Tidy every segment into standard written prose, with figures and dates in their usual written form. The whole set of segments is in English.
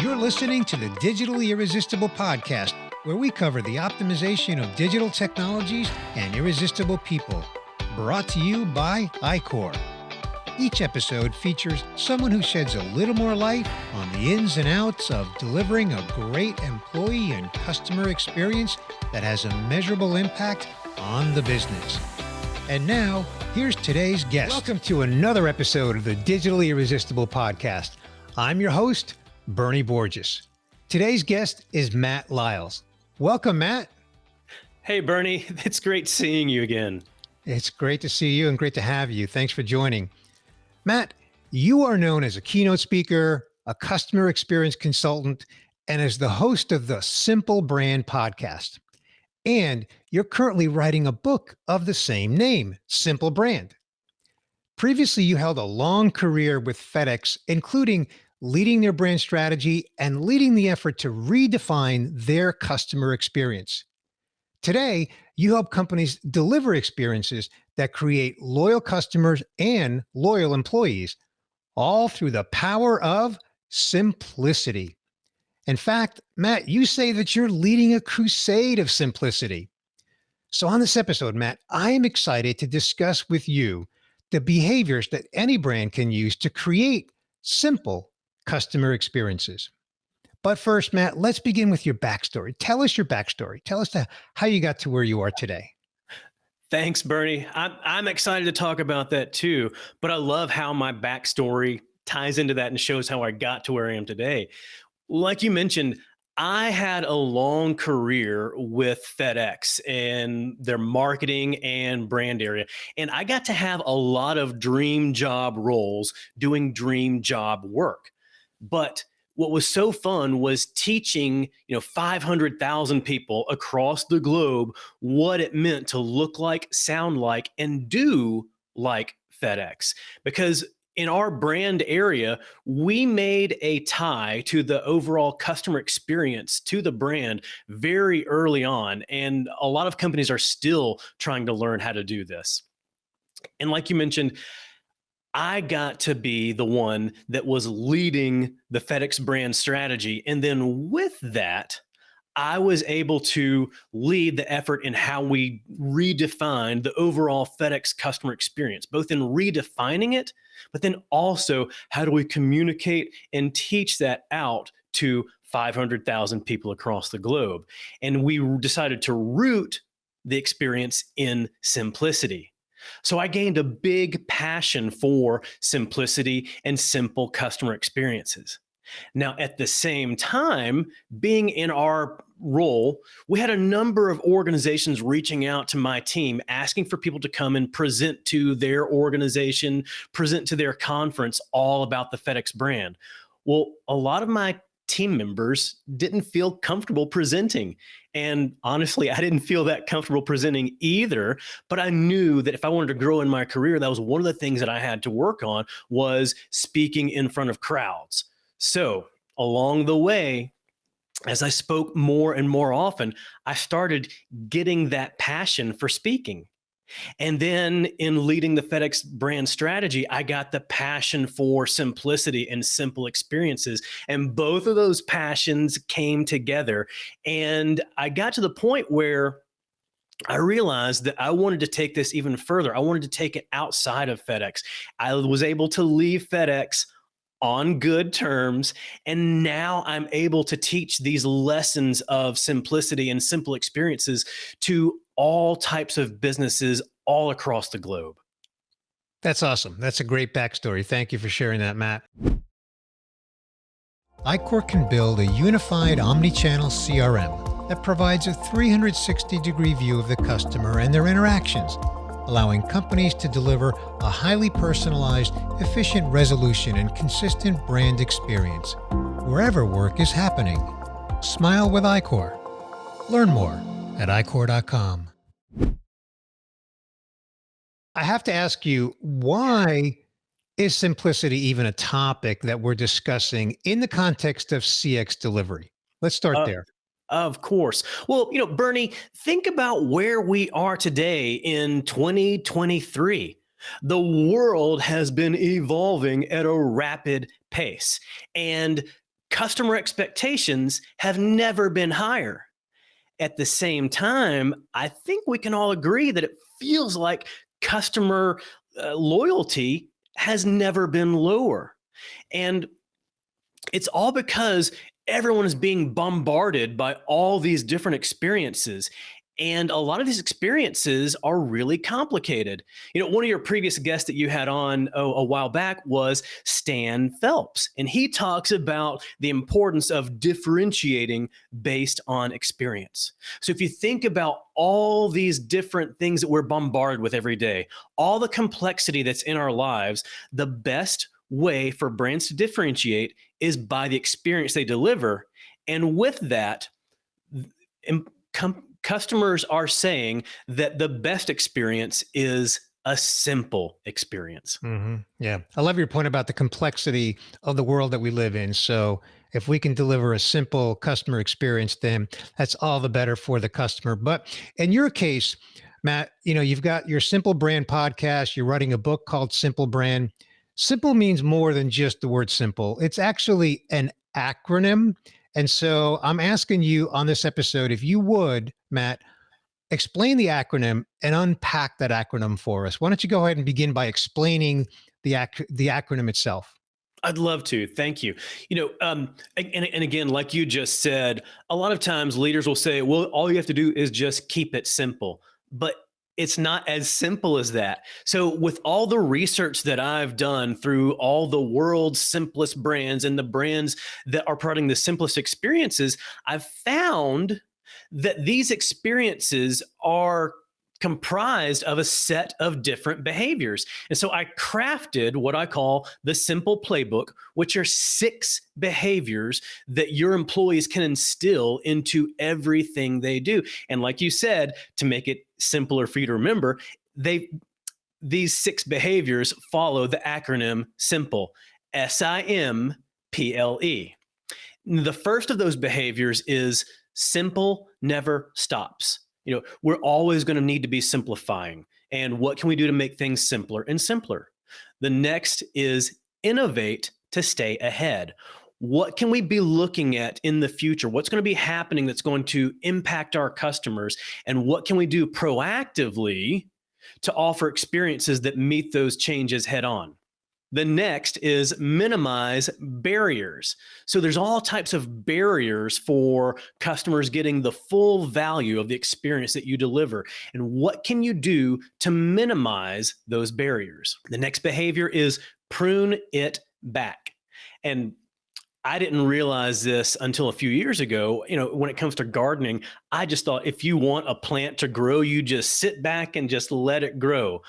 You're listening to the Digitally Irresistible podcast, where we cover the optimization of digital technologies and irresistible people. Brought to you by iCore. Each episode features someone who sheds a little more light on the ins and outs of delivering a great employee and customer experience that has a measurable impact on the business. And now, here's today's guest. Welcome to another episode of the Digitally Irresistible podcast. I'm your host, Bernie Borges. Today's guest is Matt Lyles. Welcome, Matt. Hey, Bernie. It's great seeing you again. It's great to see you and great to have you. Thanks for joining. Matt, you are known as a keynote speaker, a customer experience consultant, and as the host of the Simple Brand podcast. And you're currently writing a book of the same name, Simple Brand. Previously, you held a long career with FedEx, including leading their brand strategy and leading the effort to redefine their customer experience. Today, you help companies deliver experiences that create loyal customers and loyal employees, all through the power of simplicity. In fact, Matt, you say that you're leading a crusade of simplicity. So on this episode, Matt, I am excited to discuss with you the behaviors that any brand can use to create simple customer experiences. But first, Matt, let's begin with your backstory. Tell us your backstory. Tell us how you got to where you are today. Thanks, Bernie. I'm excited to talk about that too, but I love how my backstory ties into that and shows how I got to where I am today. Like you mentioned, I had a long career with FedEx and their marketing and brand area. And I got to have a lot of dream job roles doing dream job work. But what was so fun was teaching, 500,000 people across the globe what it meant to look like, sound like, and do like FedEx. Because in our brand area, we made a tie to the overall customer experience to the brand very early on. And a lot of companies are still trying to learn how to do this. And like you mentioned, I got to be the one that was leading the FedEx brand strategy. And then with that, I was able to lead the effort in how we redefined the overall FedEx customer experience, both in redefining it, but then also how do we communicate and teach that out to 500,000 people across the globe. And we decided to root the experience in simplicity. So I gained a big passion for simplicity and simple customer experiences. Now, at the same time, being in our role, we had a number of organizations reaching out to my team, asking for people to come and present to their organization, present to their conference all about the FedEx brand. Well, a lot of my team members didn't feel comfortable presenting. And honestly, I didn't feel that comfortable presenting either, but I knew that if I wanted to grow in my career, that was one of the things that I had to work on was speaking in front of crowds. So along the way, as I spoke more and more often, I started getting that passion for speaking. And then in leading the FedEx brand strategy, I got the passion for simplicity and simple experiences. And both of those passions came together. And I got to the point where I realized that I wanted to take this even further. I wanted to take it outside of FedEx. I was able to leave FedEx on good terms. And now I'm able to teach these lessons of simplicity and simple experiences to all types of businesses all across the globe. That's awesome. That's a great backstory. Thank you for sharing that, Matt. iCore can build a unified omni-channel CRM that provides a 360-degree view of the customer and their interactions, allowing companies to deliver a highly personalized, efficient resolution and consistent brand experience wherever work is happening. Smile with iCore. Learn more at iCore.com. I have to ask you, why is simplicity even a topic that we're discussing in the context of CX delivery? Let's start there. Of course. Well, Bernie, think about where we are today in 2023. The world has been evolving at a rapid pace, and customer expectations have never been higher. At the same time, I think we can all agree that it feels like customer loyalty has never been lower. And it's all because everyone is being bombarded by all these different experiences. And a lot of these experiences are really complicated. One of your previous guests that you had on a while back was Stan Phelps, and he talks about the importance of differentiating based on experience. So if you think about all these different things that we're bombarded with every day, all the complexity that's in our lives, the best way for brands to differentiate is by the experience they deliver. And with that, customers are saying that the best experience is a simple experience. Yeah. I love your point about the complexity of the world that we live in. So if we can deliver a simple customer experience, then that's all the better for the customer. But in your case, Matt, you've got your Simple Brand podcast, you're writing a book called Simple Brand. Simple means more than just the word simple. It's actually an acronym. And so I'm asking you on this episode, if you would, Matt, explain the acronym and unpack that acronym for us. Why don't you go ahead and begin by explaining the acronym itself? I'd love to. Thank you. And again, like you just said, a lot of times leaders will say, well, all you have to do is just keep it simple. But it's not as simple as that. So with all the research that I've done through all the world's simplest brands and the brands that are providing the simplest experiences, I've found that these experiences are comprised of a set of different behaviors. And so I crafted what I call the simple playbook, which are 6 behaviors that your employees can instill into everything they do. And like you said, to make it simpler for you to remember, these 6 behaviors follow the acronym SIMPLE, SIMPLE. The first of those behaviors is simple never stops. We're always going to need to be simplifying. And what can we do to make things simpler and simpler? The next is innovate to stay ahead. What can we be looking at in the future? What's going to be happening that's going to impact our customers? And what can we do proactively to offer experiences that meet those changes head on? The next is minimize barriers. So there's all types of barriers for customers getting the full value of the experience that you deliver. And what can you do to minimize those barriers? The next behavior is prune it back. And I didn't realize this until a few years ago. When it comes to gardening, I just thought if you want a plant to grow, you just sit back and just let it grow.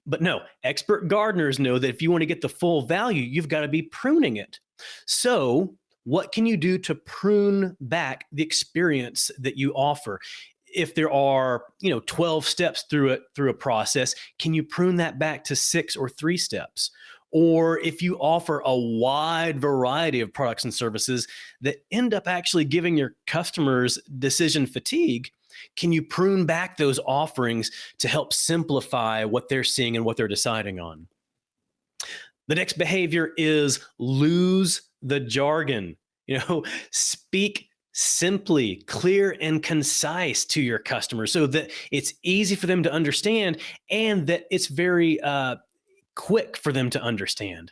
But no, expert gardeners know that if you want to get the full value, you've got to be pruning it. So what can you do to prune back the experience that you offer? If there are, 12 steps through a process, can you prune that back to 6 or 3 steps? Or if you offer a wide variety of products and services that end up actually giving your customers decision fatigue, can you prune back those offerings to help simplify what they're seeing and what they're deciding on? The next behavior is lose the jargon. Speak simply, clear, and concise to your customers so that it's easy for them to understand and that it's very quick for them to understand.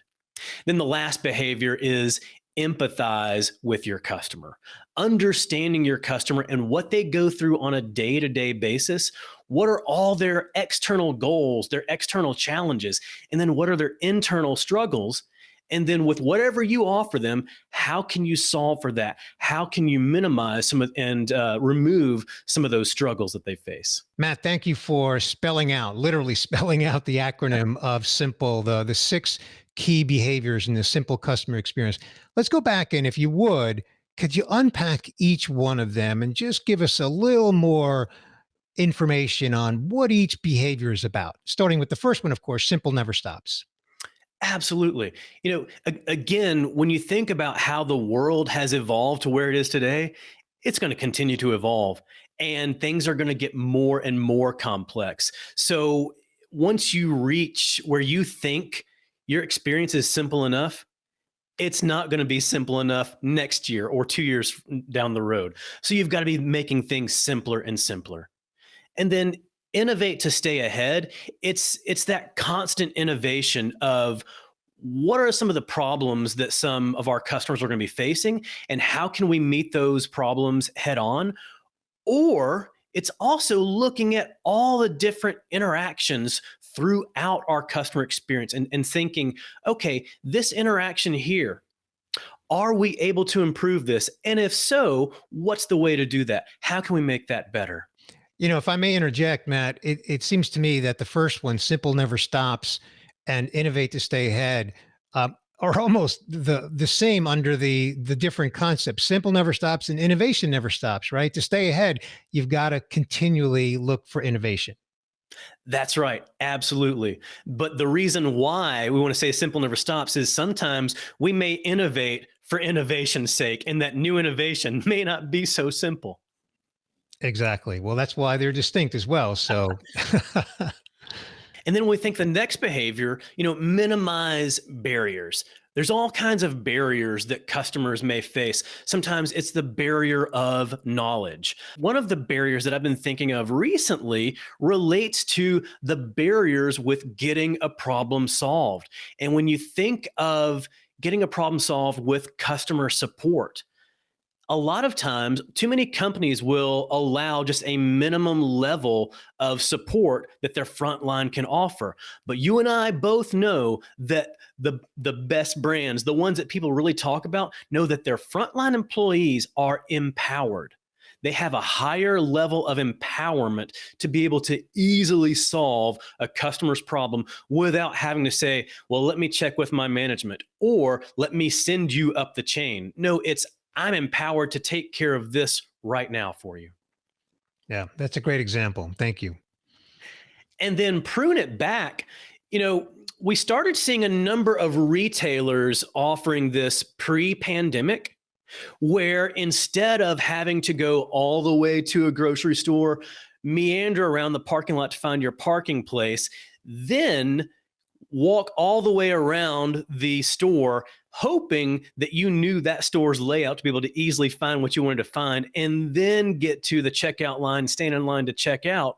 Then the last behavior is empathize with your customer. Understanding your customer and what they go through on a day-to-day basis. What are all their external goals, their external challenges, and then what are their internal struggles? And then with whatever you offer them, how can you solve for that? How can you minimize and remove some of those struggles that they face? Matt, thank you for literally spelling out the acronym of SIMPLE, the 6 key behaviors in the simple customer experience. Let's go back and if you would, could you unpack each one of them and just give us a little more information on what each behavior is about? Starting with the first one, of course, simple never stops. Absolutely. Again, when you think about how the world has evolved to where it is today, it's going to continue to evolve and things are going to get more and more complex. So once you reach where you think your experience is simple enough, it's not going to be simple enough next year or 2 years down the road. So you've got to be making things simpler and simpler. And then innovate to stay ahead. It's that constant innovation of what are some of the problems that some of our customers are going to be facing, and how can we meet those problems head on? Or it's also looking at all the different interactions throughout our customer experience, and thinking, okay, this interaction here, are we able to improve this? And if so, what's the way to do that? How can we make that better? If I may interject, Matt, it seems to me that the first one, simple never stops, and innovate to stay ahead, are almost the same under the different concepts. Simple never stops, and innovation never stops. Right? To stay ahead, you've got to continually look for innovation. That's right. Absolutely. But the reason why we want to say simple never stops is sometimes we may innovate for innovation's sake, and that new innovation may not be so simple. Exactly. Well, that's why they're distinct as well. So, And then we think the next behavior, minimize barriers. There's all kinds of barriers that customers may face. Sometimes it's the barrier of knowledge. One of the barriers that I've been thinking of recently relates to the barriers with getting a problem solved. And when you think of getting a problem solved with customer support, a lot of times too many companies will allow just a minimum level of support that their frontline can offer. But you and I both know that the best brands, the ones that people really talk about, know that their frontline employees are empowered. They have a higher level of empowerment to be able to easily solve a customer's problem without having to say, well, let me check with my management, or let me send you up the chain. No, it's, I'm empowered to take care of this right now for you. yeah, that's a great example. Thank you. And then prune it back. You know, we started seeing a number of retailers offering this pre pandemic, where instead of having to go all the way to a grocery store, meander around the parking lot to find your parking place, then walk all the way around the store, hoping that you knew that store's layout to be able to easily find what you wanted to find, and then get to the checkout line, stand in line to check out.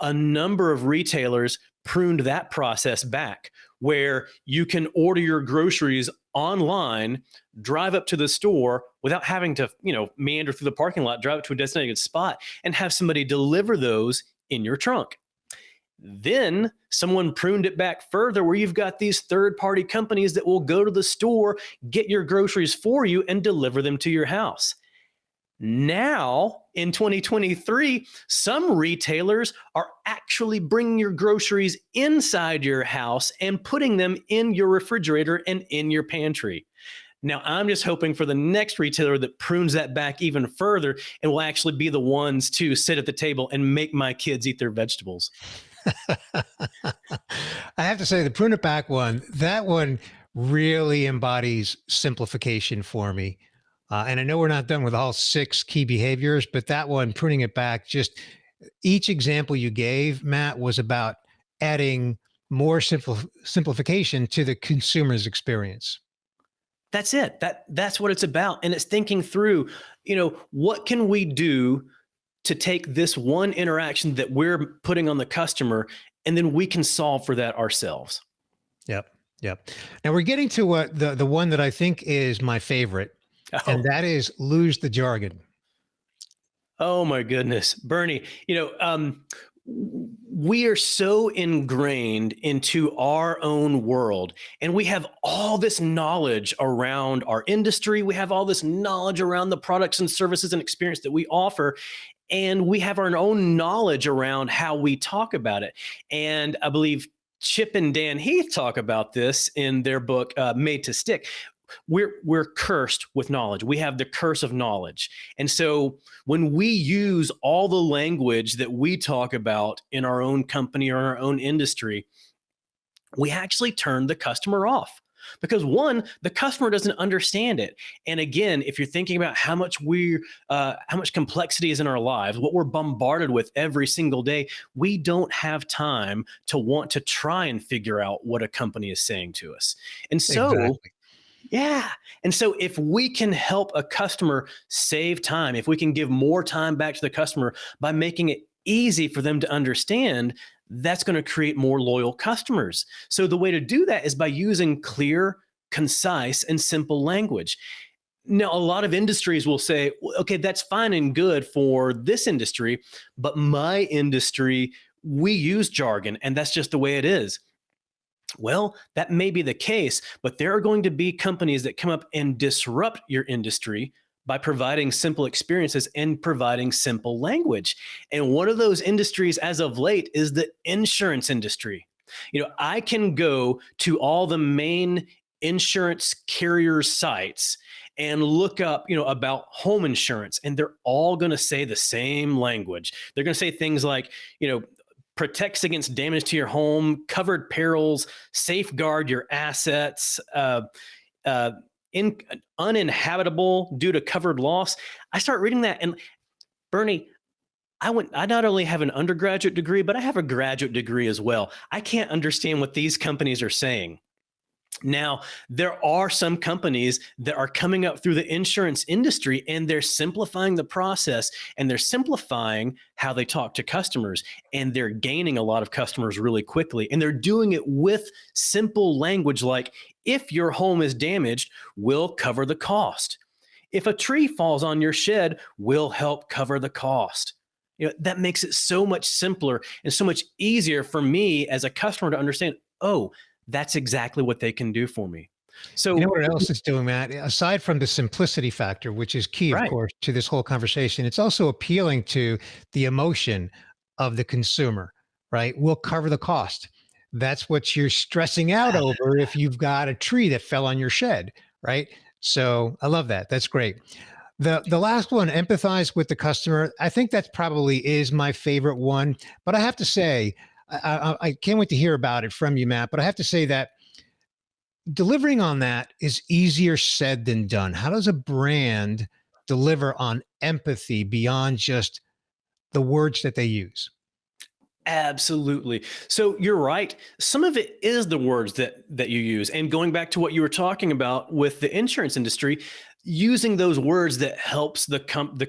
A number of retailers pruned that process back, where you can order your groceries online, drive up to the store without having to, meander through the parking lot, drive up to a designated spot, and have somebody deliver those in your trunk. Then someone pruned it back further, where you've got these third party companies that will go to the store, get your groceries for you, and deliver them to your house. Now, in 2023, some retailers are actually bringing your groceries inside your house and putting them in your refrigerator and in your pantry. Now, I'm just hoping for the next retailer that prunes that back even further and will actually be the ones to sit at the table and make my kids eat their vegetables. I have to say, the prune it back one, that one really embodies simplification for me. And I know we're not done with all six key behaviors, but that one, pruning it back, just each example you gave, Matt, was about adding more simplification to the consumer's experience. That's it. That's what it's about. And it's thinking through, what can we do to take this one interaction that we're putting on the customer, and then we can solve for that ourselves. Yep. Yep. Now we're getting to what the one that I think is my favorite, and Oh, that is lose the jargon. oh my goodness, Bernie. We are so ingrained into our own world, and we have all this knowledge around our industry. We have all this knowledge around the products and services and experience that we offer, and we have our own knowledge around how we talk about it. And I believe Chip and Dan Heath talk about this in their book, Made to Stick. We're cursed with knowledge. We have the curse of knowledge. And so when we use all the language that we talk about in our own company or in our own industry, we actually turn the customer off. Because one, the customer doesn't understand it. And again, if you're thinking about how much complexity is in our lives, what we're bombarded with every single day, we don't have time to want to try and figure out what a company is saying to us. And so Exactly. Yeah. And so if we can help a customer save time, if we can give more time back to the customer by making it easy for them to understand, that's going to create more loyal customers. So the way to do that is by using clear, concise, and simple language. Now, a lot of industries will say, "Well, okay, that's fine and good for this industry, but my industry, we use jargon and that's just the way it is." Well, that may be the case, but there are going to be companies that come up and disrupt your industry by providing simple experiences and providing simple language. And one of those industries as of late is the insurance industry. I can go to all the main insurance carriers sites and look up, about home insurance, and they're all going to say the same language. They're going to say things like, protects against damage to your home, covered perils, safeguard your assets, uh, in, uninhabitable due to covered loss. I start reading that, and Bernie, I not only have an undergraduate degree, but I have a graduate degree as well. I can't understand what these companies are saying. Now, there are some companies that are coming up through the insurance industry and they're simplifying the process and they're simplifying how they talk to customers, and they're gaining a lot of customers really quickly. And they're doing it with simple language like, if your home is damaged, we'll cover the cost. If a tree falls on your shed, we'll help cover the cost. That makes it so much simpler and so much easier for me as a customer to understand, oh, that's exactly what they can do for me. You know So, what else it's doing, Matt? Aside from the simplicity factor, which is key, of right. course, to this whole conversation, it's also appealing to the emotion of the consumer, right? We'll cover the cost. That's what you're stressing out over if you've got a tree that fell on your shed, right? So I love that. That's great. The last one, empathize with the customer. I think that probably is my favorite one. But I have to say, I can't wait to hear about it from you, Matt. But I have to say that delivering on that is easier said than done. How does a brand deliver on empathy beyond just the words that they use? Absolutely. So you're right. Some of it is the words that you use. And going back to what you were talking about with the insurance industry, using those words that helps the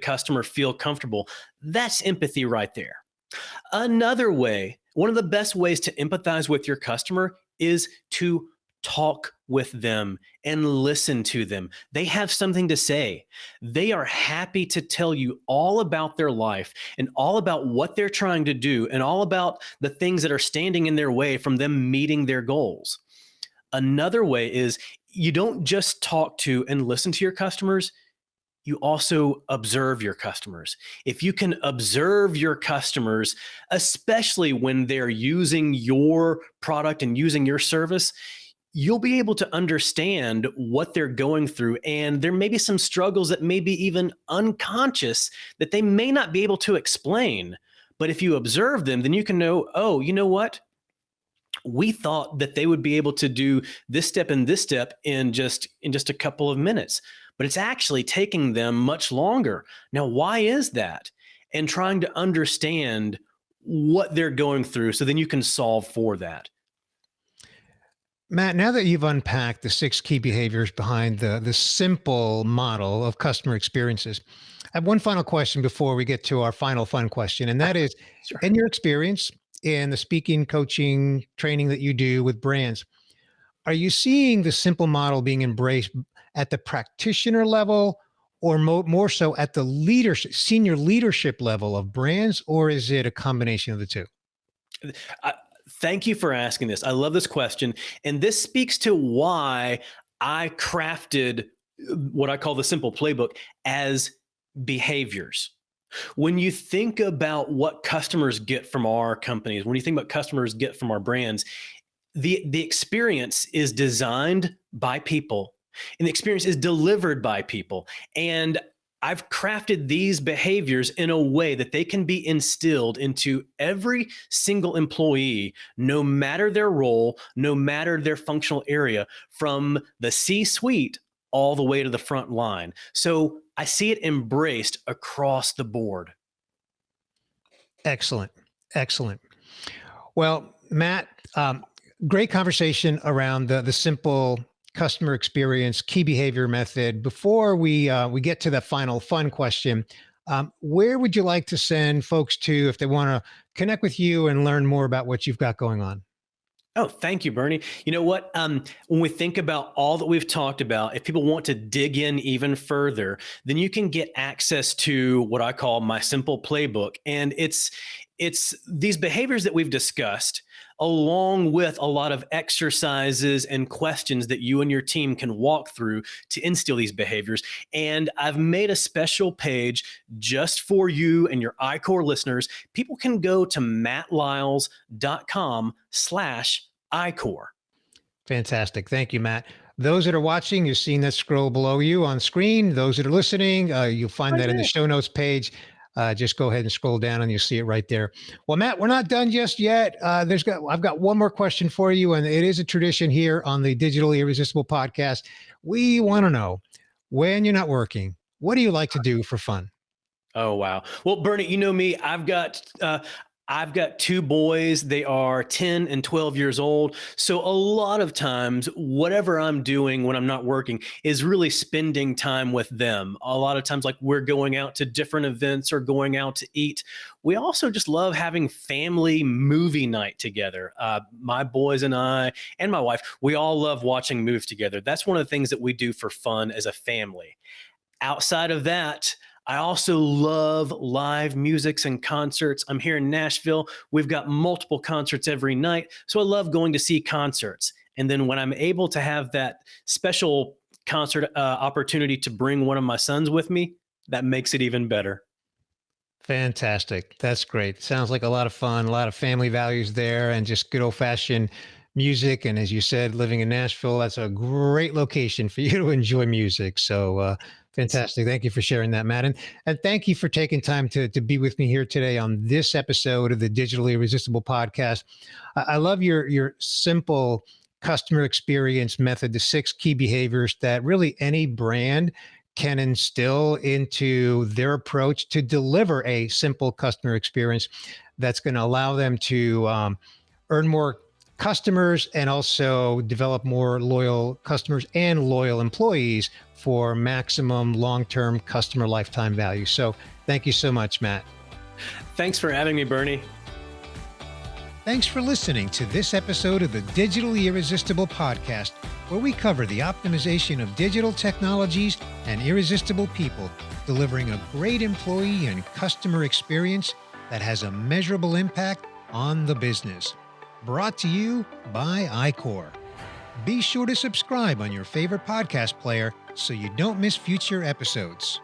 customer feel comfortable. That's empathy right there. Another way, one of the best ways to empathize with your customer is to talk with them and listen to them. They have something to say. They are happy to tell you all about their life and all about what they're trying to do and all about the things that are standing in their way from them meeting their goals. Another way is you don't just talk to and listen to your customers, you also observe your customers. If you can observe your customers, especially when they're using your product and using your service, you'll be able to understand what they're going through. And there may be some struggles that may be even unconscious that they may not be able to explain. But if you observe them, then you can know, oh, you know what? We thought that they would be able to do this step and this step in just a couple of minutes, but it's actually taking them much longer. Now, why is that? And trying to understand what they're going through so then you can solve for that. Matt, now that you've unpacked the six key behaviors behind the simple model of customer experiences, I have one final question before we get to our final fun question. And that is, Sure. in your experience in the speaking, coaching, training that you do with brands, are you seeing the simple model being embraced at the practitioner level or more so at the leadership, senior leadership level of brands, or is it a combination of the two? I, Thank you for asking this. I love this question. And this speaks to why I crafted what I call the simple playbook as behaviors. When you think about what customers get from our companies, when you think about customers get from our brands, the experience is designed by people and the experience is delivered by people. And I've crafted these behaviors in a way that they can be instilled into every single employee, no matter their role, no matter their functional area, from the C suite all the way to the front line. So I see it embraced across the board. Excellent. Excellent. Well, Matt, great conversation around the simple customer experience key behavior method, before we get to the final fun question, where would you like to send folks to if they want to connect with you and learn more about what you've got going on? Oh, thank you, Bernie. You know what? When we think about all that we've talked about, if people want to dig in even further, then you can get access to what I call my simple playbook, and it's these behaviors that we've discussed, along with a lot of exercises and questions that you and your team can walk through to instill these behaviors. And I've made a special page just for you and your iCore listeners. People can go to mattlyles.com/iCore. Fantastic. Thank you, Matt. Those that are watching, you've seen that scroll below you on screen. Those that are listening, you'll find Right that in the there. show notes page. Just go ahead and scroll down and you'll see it right there. Well, Matt, we're not done just yet. I've got one more question for you, and it is a tradition here on the Digitally Irresistible podcast. We want to know, when you're not working, what do you like to do for fun? Oh wow. Well, Bernie, you know me. I've got two boys. They are 10 and 12 years old. So a lot of times, whatever I'm doing when I'm not working is really spending time with them. A lot of times, like we're going out to different events or going out to eat. We also just love having family movie night together. My boys and I and my wife, we all love watching movies together. That's one of the things that we do for fun as a family. Outside of that, I also love live musics and concerts. I'm here in Nashville. We've got multiple concerts every night. So I love going to see concerts. And then when I'm able to have that special concert opportunity to bring one of my sons with me, that makes it even better. Fantastic. That's great. Sounds like a lot of fun, a lot of family values there, and just good old fashioned music. And as you said, living in Nashville, that's a great location for you to enjoy music. So, fantastic. Thank you for sharing that, Matt. And thank you for taking time to be with me here today on this episode of the Digitally Irresistible podcast. I love your simple customer experience method, the 6 key behaviors that really any brand can instill into their approach to deliver a simple customer experience that's going to allow them to earn more customers and also develop more loyal customers and loyal employees for maximum long-term customer lifetime value. So thank you so much, Matt. Thanks for having me, Bernie. Thanks for listening to this episode of the Digitally Irresistible podcast, where we cover the optimization of digital technologies and irresistible people, delivering a great employee and customer experience that has a measurable impact on the business. Brought to you by iCore. Be sure to subscribe on your favorite podcast player so you don't miss future episodes.